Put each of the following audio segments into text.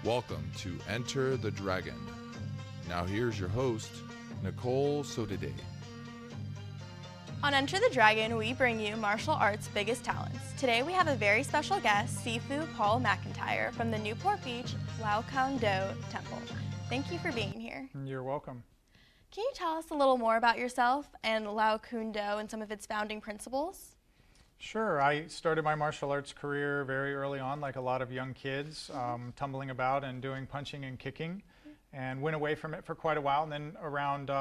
Welcome to Enter the Dragon. Now here's your host, Nicole Sotide. On Enter the Dragon, we bring you martial arts' biggest talents. Today we have a very special guest, Sifu Paul McIntyre from the Newport Beach Lao Khun Do Temple. Thank you for being here. You're welcome. Can you tell us a little more about yourself and Lao Khun Do and some of its founding principles? Sure. I started my martial arts career very early on, like a lot of young kids, tumbling about and doing punching and kicking, and went away from it for quite a while. And then around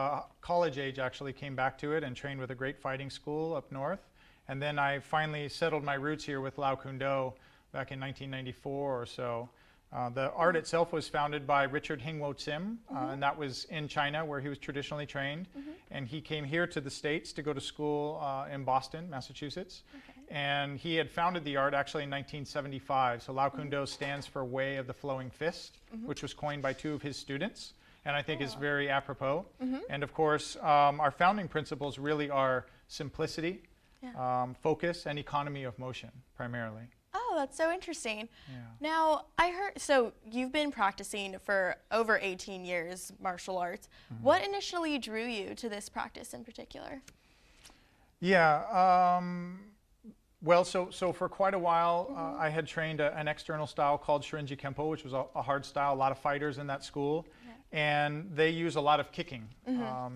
college age, actually came back to it and trained with a great fighting school up north. And then I finally settled my roots here with Lao Khun Do back in 1994 or so. The art itself was founded by Richard Hingwo Tsim, and that was in China where he was traditionally trained. And he came here to the States to go to school in Boston, Massachusetts. And he had founded the art actually in 1975. So Lao Khun Do stands for Way of the Flowing Fist, which was coined by two of his students, and I think is very apropos. And of course, our founding principles really are simplicity, focus, and economy of motion, primarily. Oh, that's so interesting. Yeah. Now, I heard, so you've been practicing for over 18 years martial arts. What initially drew you to this practice in particular? Yeah, well, so for quite a while, I had trained an external style called Shorinji Kempo, which was a hard style, a lot of fighters in that school. And they use a lot of kicking,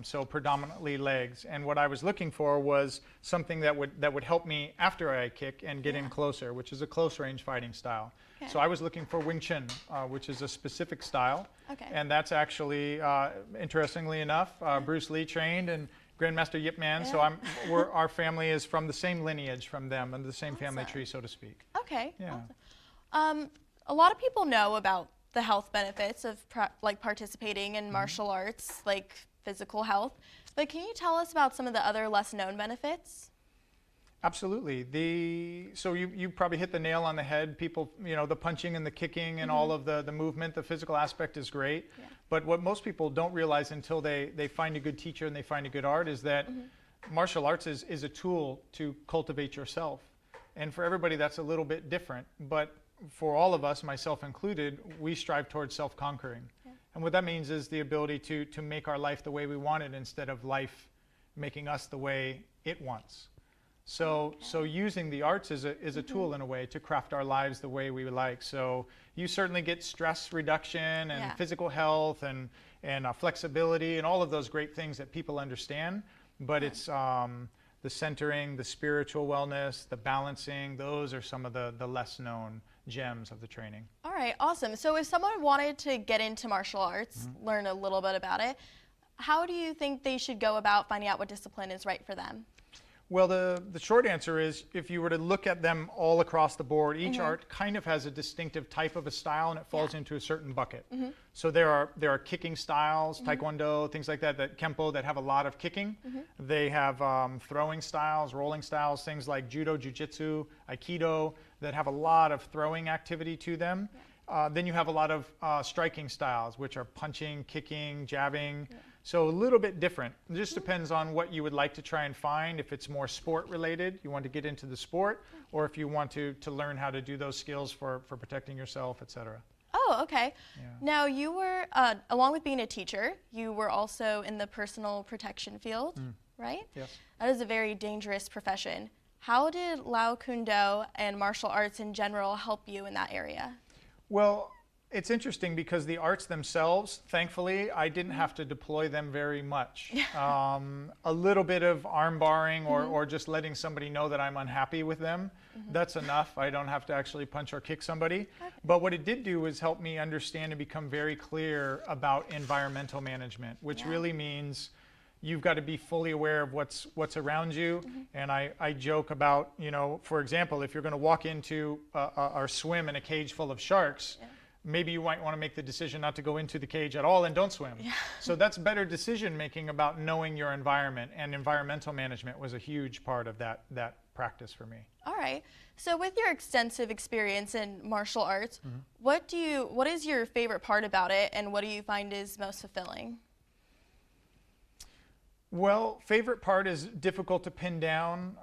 so predominantly legs. And what I was looking for was something that would help me after I kick and get in closer, which is a close range fighting style. So I was looking for Wing Chun, which is a specific style. And that's actually, interestingly enough, Bruce Lee trained and Grandmaster Yip Man. So our family is from the same lineage from them and the same family tree, so to speak. Okay. Yeah. Awesome. A lot of people know about the health benefits of participating in martial arts, like physical health. But can you tell us about some of the other less known benefits? Absolutely. So you probably hit the nail on the head. People, the punching and the kicking and all of the movement, the physical aspect is great. But what most people don't realize until they find a good teacher and they find a good art is that martial arts is a tool to cultivate yourself. And for everybody, that's a little bit different. But for all of us, myself included, we strive towards self-conquering. And what that means is the ability to make our life the way we want it instead of life making us the way it wants. So using the arts is a tool in a way to craft our lives the way we would like. So you certainly get stress reduction and physical health and flexibility and all of those great things that people understand. But it's the centering, the spiritual wellness, the balancing, those are some of the less known gems of the training. All right, awesome. So if someone wanted to get into martial arts, learn a little bit about it, how do you think they should go about finding out what discipline is right for them? Well, the short answer is if you were to look at them all across the board, each art kind of has a distinctive type of a style and it falls into a certain bucket. So there are kicking styles, Taekwondo, things like that Kempo that have a lot of kicking. They have throwing styles, rolling styles, things like Judo, Jiu-Jitsu, Aikido that have a lot of throwing activity to them. Then you have a lot of striking styles, which are punching, kicking, jabbing. So a little bit different. It just depends on what you would like to try and find. If it's more sport related, you want to get into the sport, or if you want to learn how to do those skills for protecting yourself, etc. Oh, okay. Now you were, along with being a teacher, you were also in the personal protection field, right? Yes. That is a very dangerous profession. How did Lao Khun Do and martial arts in general help you in that area? Well, it's interesting because the arts themselves, thankfully, I didn't have to deploy them very much. A little bit of arm barring or just letting somebody know that I'm unhappy with them, that's enough. I don't have to actually punch or kick somebody. But what it did do was help me understand and become very clear about environmental management, which really means you've got to be fully aware of what's around you. And I joke about, for example, if you're going to walk into or swim in a cage full of sharks, maybe you might want to make the decision not to go into the cage at all and don't swim. So that's better decision making about knowing your environment, and environmental management was a huge part of that practice for me. All right. So with your extensive experience in martial arts, what is your favorite part about it, and what do you find is most fulfilling? Well, favorite part is difficult to pin down.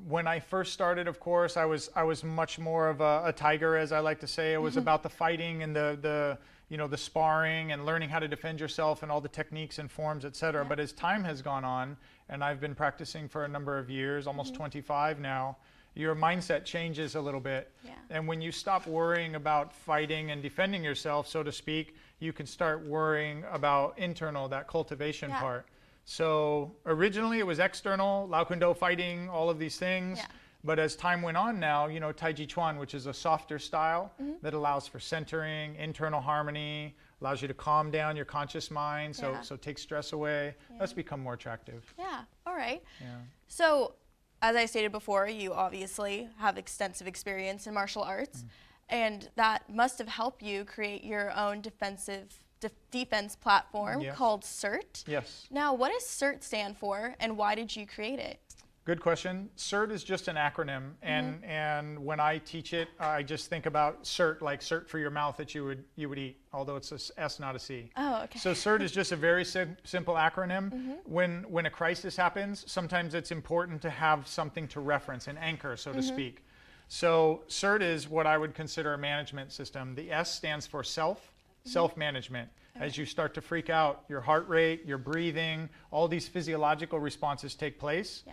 When I first started, of course, I was much more of a tiger, as I like to say. It was about the fighting and the the sparring and learning how to defend yourself and all the techniques and forms, etc. But as time has gone on, and I've been practicing for a number of years, almost 25 now, your mindset changes a little bit. Yeah. And when you stop worrying about fighting and defending yourself, so to speak, you can start worrying about internal, that cultivation part. So originally it was external, Lao Kun Do fighting, all of these things. Yeah. But as time went on now, Tai Chi Chuan, which is a softer style that allows for centering, internal harmony, allows you to calm down your conscious mind, so take stress away. That's become more attractive. Yeah, all right. Yeah. So, as I stated before, you obviously have extensive experience in martial arts, and that must have helped you create your own defense platform called CERT. Yes. Now, what does CERT stand for, and why did you create it? Good question. CERT is just an acronym, and when I teach it, I just think about CERT, like CERT for your mouth that you would eat, although it's a S, not a C. Oh, okay. So CERT is just a very simple acronym. When a crisis happens, sometimes it's important to have something to reference, an anchor, so to speak. So CERT is what I would consider a management system. The S stands for self-management. As you start to freak out, your heart rate, your breathing, all these physiological responses take place. Yeah.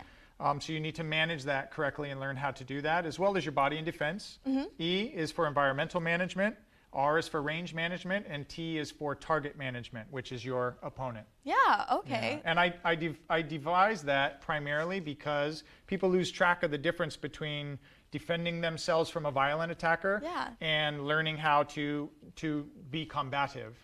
So you need to manage that correctly and learn how to do that, as well as your body and defense. E is for environmental management, R is for range management, and T is for target management, which is your opponent. Yeah, okay. Yeah. And I devised that primarily because people lose track of the difference between defending themselves from a violent attacker and learning how to be combative.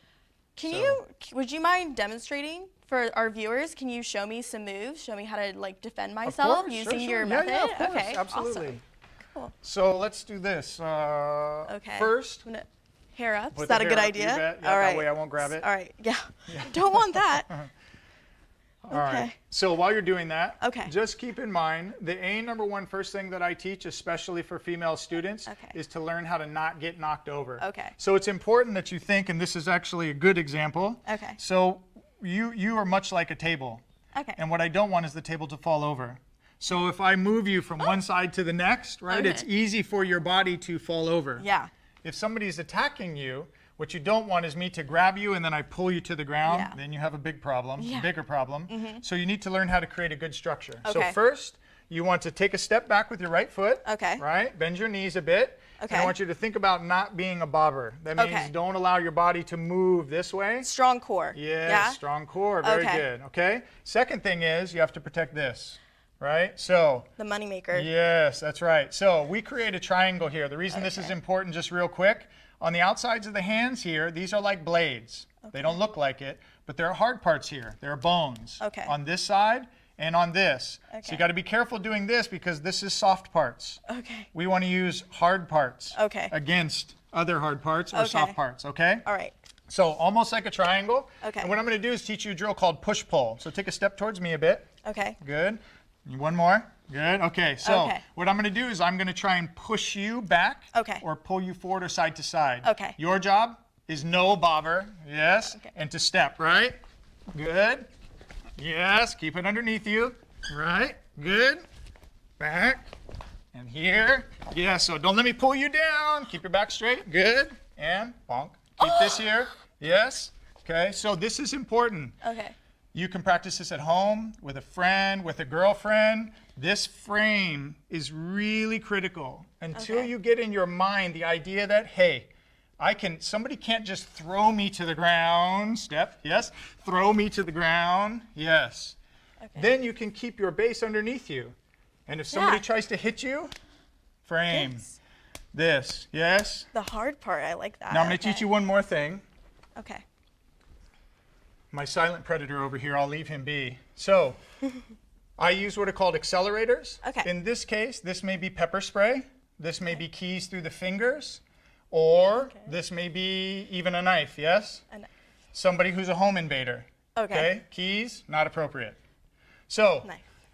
Would you mind demonstrating for our viewers? Can you show me some moves? Show me how to defend myself using your method? Yeah, of course, okay, absolutely. Awesome. Cool. So let's do this. Okay. First, I'm gonna hair up. Is that a good idea? You bet. Yeah, all right. That way I won't grab it. All right. Yeah. Don't want that. All right. So while you're doing that, okay, just keep in mind the number one first thing that I teach, especially for female students, is to learn how to not get knocked over. Okay. So it's important that you think, and this is actually a good example. Okay. So you are much like a table. Okay. And what I don't want is the table to fall over. So if I move you from one side to the next, right, it's easy for your body to fall over. Yeah. If somebody's attacking you, what you don't want is me to grab you and then I pull you to the ground. Yeah. Then you have a big problem, bigger problem. Mm-hmm. So you need to learn how to create a good structure. Okay. So first, you want to take a step back with your right foot. Okay. Right? Bend your knees a bit. Okay. And I want you to think about not being a bobber. That means don't allow your body to move this way. Strong core. Yes, Yeah. Strong core. Very good. Okay. Second thing is you have to protect this. Right? So the moneymaker. Yes, that's right. So we create a triangle here. The reason this is important, just real quick, on the outsides of the hands here, these are like blades. They don't look like it, but there are hard parts here. There are bones on this side and on this. So you got to be careful doing this because this is soft parts. Okay. We want to use hard parts against other hard parts or soft parts, okay? All right. So almost like a triangle. Okay. And what I'm going to do is teach you a drill called push-pull. So take a step towards me a bit. Okay. Good. One more. Good. Okay. So what I'm going to do is I'm going to try and push you back or pull you forward or side to side. Okay. Your job is no bobber. Yes. And to step, right? Good. Yes. Keep it underneath you. Right. Good. Back. And here. Yeah. So don't let me pull you down. Keep your back straight. Good. And bonk. Keep this here. Yes. Okay. So this is important. Okay. You can practice this at home, with a friend, with a girlfriend. This frame is really critical until you get in your mind the idea that, hey, somebody can't just throw me to the ground. Step, yes. Throw me to the ground, yes. Then you can keep your base underneath you. And if somebody tries to hit you, frame. This, yes. The hard part, I like that. Now I'm going to teach you one more thing. Okay. My silent predator over here, I'll leave him be. So, I use what are called accelerators. Okay. In this case, this may be pepper spray. This may be keys through the fingers. Or this may be even a knife, yes? A knife. Somebody who's a home invader. Okay. Keys, not appropriate. So,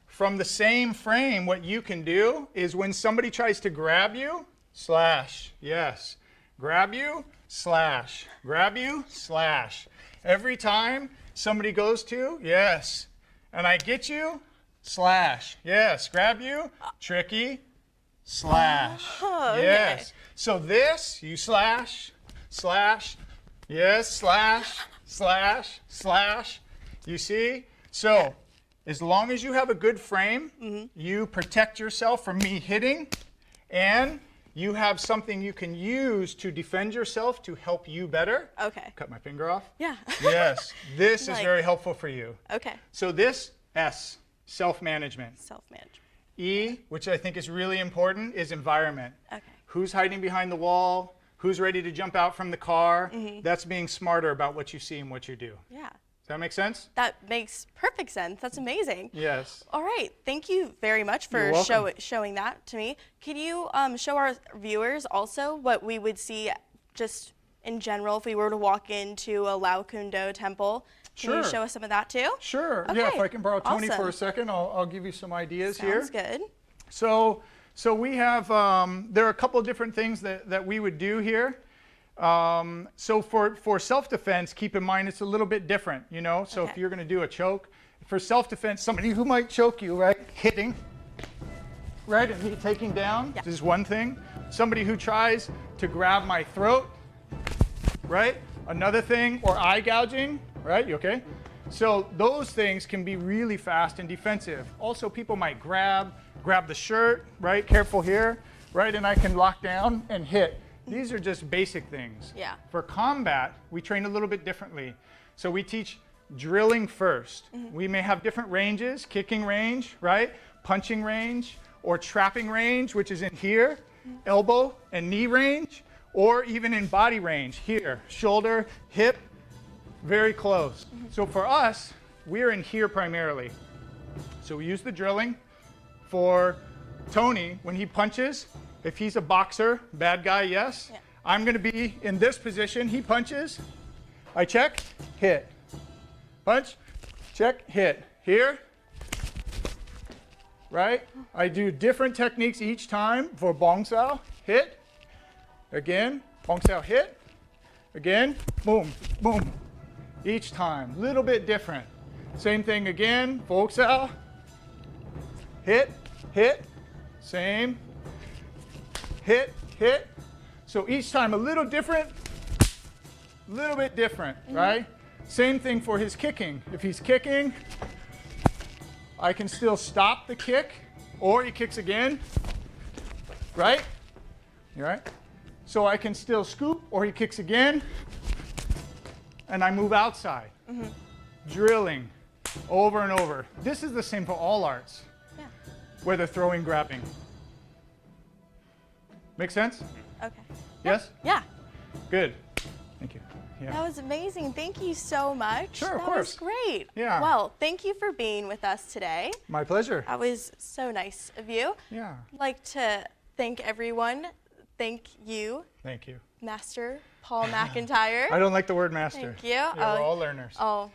from the same frame, what you can do is when somebody tries to grab you, slash, yes. Grab you, slash. Grab you, slash. Every time somebody goes to, yes. And I get you, slash. Yes. Grab you, tricky, slash. Yes. So this, you slash, slash, Yes, slash, slash, slash. You see? So, as long as you have a good frame, you protect yourself from me hitting, and you have something you can use to defend yourself to help you better. Okay. Cut my finger off. Yeah. Yes, this is Like- very helpful for you. Okay. So this, S, self-management. Self-management. E, which I think is really important, is environment. Okay. Who's hiding behind the wall? Who's ready to jump out from the car? That's being smarter about what you see and what you do. Yeah. Does that make sense? That makes perfect sense. That's amazing. Yes. All right. Thank you very much for You're welcome. showing that to me. Can you show our viewers also what we would see just in general if we were to walk into a Lao Kun Do temple? Can you Sure. show us some of that too? Sure. Yeah, if Okay. I can borrow Tony for Awesome. a second, I'll give you some ideas here. Sounds good. So we have, there are a couple of different things that we would do here. So for self-defense, keep in mind it's a little bit different, you know? So if Okay. you're gonna do a choke, for self-defense, somebody who might choke you, right? Hitting, right? And me taking down Yeah. is one thing. Somebody who tries to grab my throat, right? Another thing, or eye gouging, right? You okay? So those things can be really fast and defensive. Also, people might grab the shirt, right? Careful here, right? And I can lock down and hit. These are just basic things. Yeah. For combat, we train a little bit differently. So we teach drilling first. We may have different ranges, kicking range, right? Punching range, or trapping range, which is in here, elbow and knee range, or even in body range, here, shoulder, hip, very close. So for us, we're in here primarily. So we use the drilling. For Tony, when he punches, if he's a boxer, bad guy, yes. Yeah. I'm gonna be in this position, he punches, I check, hit. Punch, check, hit. Here, right? I do different techniques each time for Bong Sao, hit, again, Bong Sao, hit, again, boom, boom. Each time, little bit different. Same thing again, Bong Sao, hit, hit, same, hit, hit. So each time a little different, little bit different, right? Same thing for his kicking. If he's kicking, I can still stop the kick, or he kicks again, right? You right? So I can still scoop, or he kicks again, and I move outside. Drilling over and over. This is the same for all arts, Yeah. whether throwing, grabbing. Make sense? Okay. Yes? Yeah. Good. Thank you. That Yeah. was amazing. Thank you so much. Sure, of that course. was great. Yeah. Well, thank you for being with us today. My pleasure. That was so nice of you. Yeah. I'd like to thank everyone. Thank you, Thank you. Master Paul McIntyre. I don't like the word master. Thank you. Yeah, we're all learners. Oh,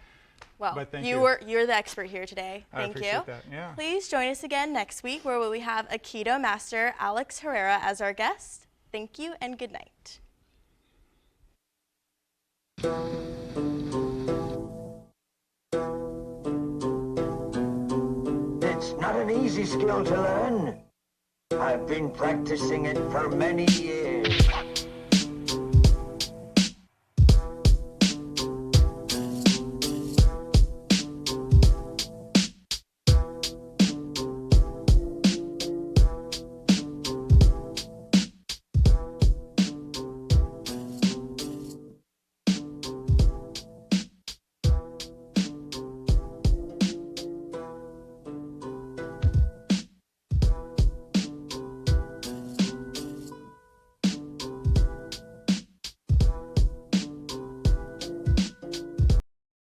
well, But thank you you. you're the expert here today. I Thank you. appreciate that. Yeah. Please join us again next week where we have Aikido Master Alex Herrera as our guest. Thank you and good night. It's not an easy skill to learn. I've been practicing it for many years.